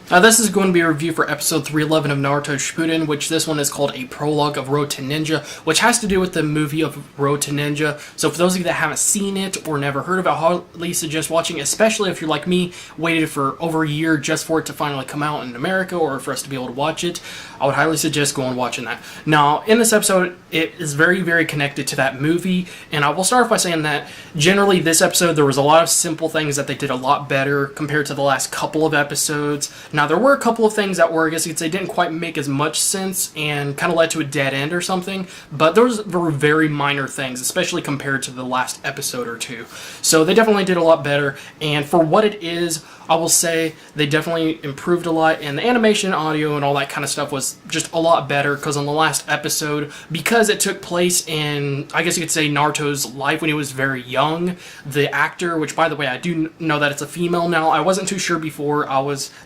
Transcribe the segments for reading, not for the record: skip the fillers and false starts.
This is going to be a review for episode 311 of Naruto Shippuden, which this one is called a Prologue of Road to Ninja, which has to do with the movie of Road to Ninja. So for those of you that haven't seen it or never heard of it, I highly suggest watching, especially if you're like me, waited for over a year just for it to finally come out in America or for us to be able to watch it. I would highly suggest going and watching that. Now, in this episode, it is very, very connected to that movie, and I will start off by saying that generally this episode, there was a lot of simple things that they did a lot better compared to the last couple of episodes. Now, there were a couple of things that were, I guess you could say, didn't quite make as much sense and kind of led to a dead end or something, but those were very minor things, especially compared to the last episode or two. So they definitely did a lot better, and for what it is, I will say they definitely improved a lot, and the animation, audio, and all that kind of stuff was just a lot better, because on the last episode, because it took place in, I guess you could say, Naruto's life when he was very young, the actor, which by the way, I do know that it's a female now, I wasn't too sure before,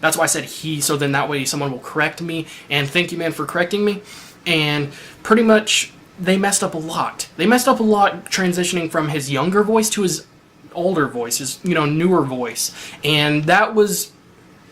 that's why I said he, so then that way someone will correct me, and thank you, man, for correcting me, and pretty much, they messed up a lot. They messed up a lot transitioning from his younger voice to his older voice, his, newer voice, and that was,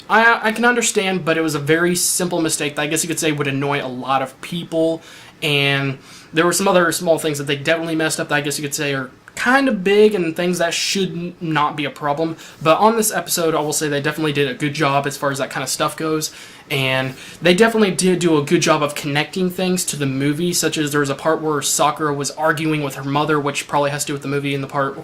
I can understand, but it was a very simple mistake that I guess you could say would annoy a lot of people, and there were some other small things that they definitely messed up that I guess you could say are kind of big and things that should not be a problem, but on this episode I will say they definitely did a good job as far as that kind of stuff goes, and they definitely did do a good job of connecting things to the movie, such as there was a part where Sakura was arguing with her mother, which probably has to do with the movie, in the part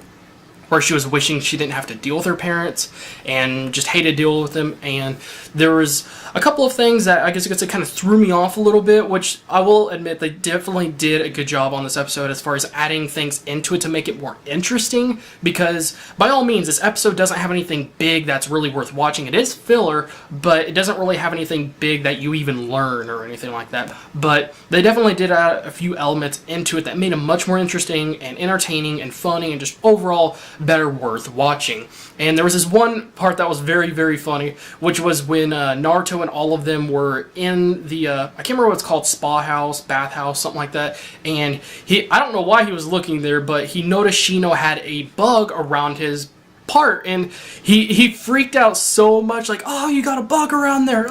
where she was wishing she didn't have to deal with her parents and just hated dealing with them, and there was a couple of things that I guess you could say kind of threw me off a little bit, which I will admit they definitely did a good job on this episode as far as adding things into it to make it more interesting, because by all means this episode doesn't have anything big that's really worth watching. It is filler, but it doesn't really have anything big that you even learn or anything like that, but they definitely did add a few elements into it that made it much more interesting and entertaining and funny and just overall better worth watching. And there was this one part that was very, very funny, which was when Naruto and all of them were in the, I can't remember what it's called, spa house, bath house, something like that, and I don't know why he was looking there, but he noticed Shino had a bug around his part, and he freaked out so much, like, oh, you got a bug around there,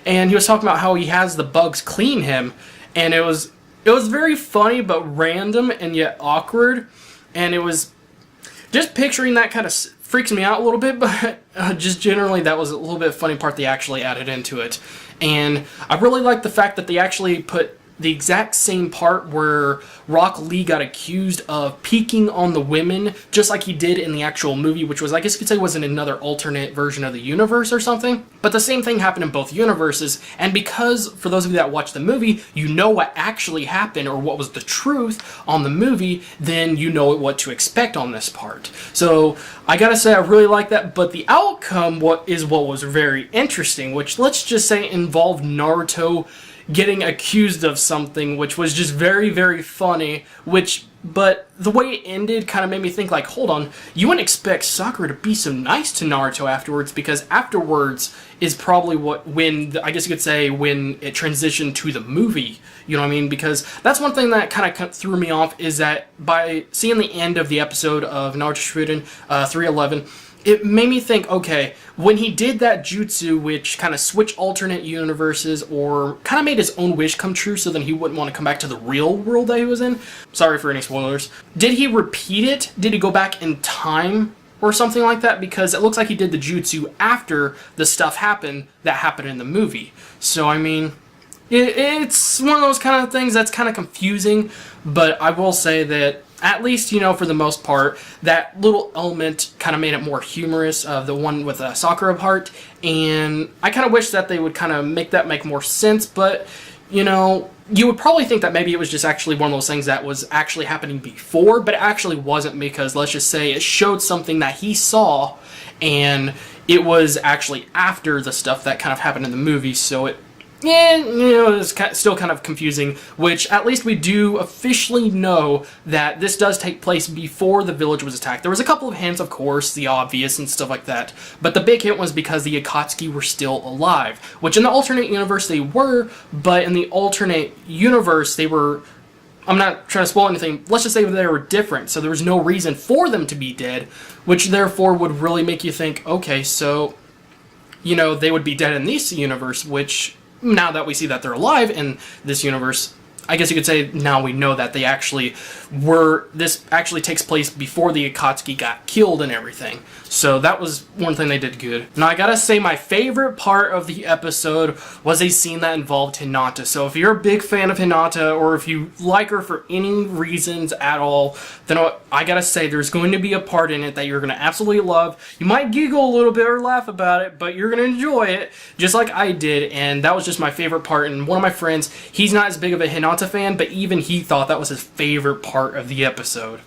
and he was talking about how he has the bugs clean him, and it was very funny, but random, and yet awkward, and it was just picturing that kind of freaks me out a little bit, but just generally that was a little bit funny part they actually added into it. And I really like the fact that they actually put the exact same part where Rock Lee got accused of peeking on the women, just like he did in the actual movie, which was, I guess you could say, was in another alternate version of the universe or something. But the same thing happened in both universes, and because, for those of you that watched the movie, you know what actually happened, or what was the truth on the movie, then you know what to expect on this part. So, I gotta say, I really like that, but the outcome what was very interesting, which, let's just say, involved Naruto getting accused of something, which was just very, very funny, but the way it ended kind of made me think, like, hold on, you wouldn't expect Sakura to be so nice to Naruto afterwards, because afterwards is probably I guess you could say, when it transitioned to the movie, you know what I mean? Because that's one thing that kind of threw me off, is that by seeing the end of the episode of Naruto Shippuden 311, it made me think, okay, when he did that jutsu, which kind of switched alternate universes, or kind of made his own wish come true so then he wouldn't want to come back to the real world that he was in, sorry for any spoilers, did he repeat it? Did he go back in time or something like that? Because it looks like he did the jutsu after the stuff happened that happened in the movie. So, I mean, it's one of those kind of things that's kind of confusing, but I will say that at least, for the most part, that little element kind of made it more humorous, the one with Sakura part, and I kind of wish that they would kind of make more sense, but, you would probably think that maybe it was just actually one of those things that was actually happening before, but it actually wasn't, because let's just say it showed something that he saw, and it was actually after the stuff that kind of happened in the movie, so it's still kind of confusing, which at least we do officially know that this does take place before the village was attacked. There was a couple of hints, of course, the obvious and stuff like that, but the big hint was because the Akatsuki were still alive, which in the alternate universe they were, but in the alternate universe they were, I'm not trying to spoil anything, let's just say they were different, so there was no reason for them to be dead, which therefore would really make you think, okay, so they would be dead in this universe, which now that we see that they're alive in this universe, I guess you could say now we know that they actually were, this actually takes place before the Akatsuki got killed and everything. So that was one thing they did good. Now I gotta say my favorite part of the episode was a scene that involved Hinata. So if you're a big fan of Hinata, or if you like her for any reasons at all, then I gotta say there's going to be a part in it that you're gonna absolutely love. You might giggle a little bit or laugh about it, but you're gonna enjoy it just like I did, and that was just my favorite part. And one of my friends, he's not as big of a Hinata fan, but even he thought that was his favorite part of the episode.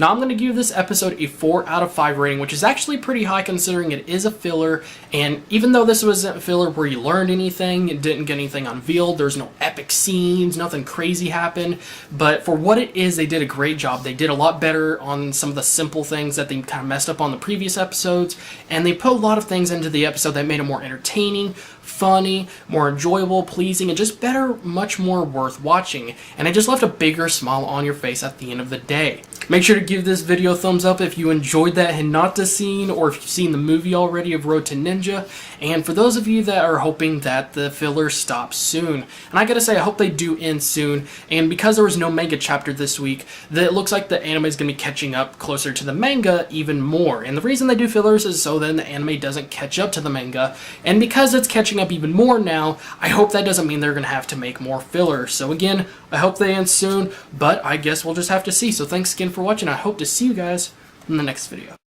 Now I'm going to give this episode a 4 out of 5 rating, which is actually pretty high considering it is a filler, and even though this wasn't a filler where you learned anything, it didn't get anything unveiled, there's no epic scenes, nothing crazy happened, but for what it is, they did a great job. They did a lot better on some of the simple things that they kind of messed up on the previous episodes, and they put a lot of things into the episode that made it more entertaining, funny, more enjoyable, pleasing, and just better, much more worth watching. And it just left a bigger smile on your face at the end of the day. Make sure to give this video a thumbs up if you enjoyed that Hinata scene, or if you've seen the movie already of Road to Ninja. And for those of you that are hoping that the filler stops soon, and I gotta say, I hope they do end soon. And because there was no manga chapter this week, it looks like the anime is gonna be catching up closer to the manga even more. And the reason they do fillers is so then the anime doesn't catch up to the manga. And because it's catching up even more now, I hope that doesn't mean they're gonna have to make more fillers. So again, I hope they end soon, but I guess we'll just have to see. So thanks again for watching. I hope to see you guys in the next video.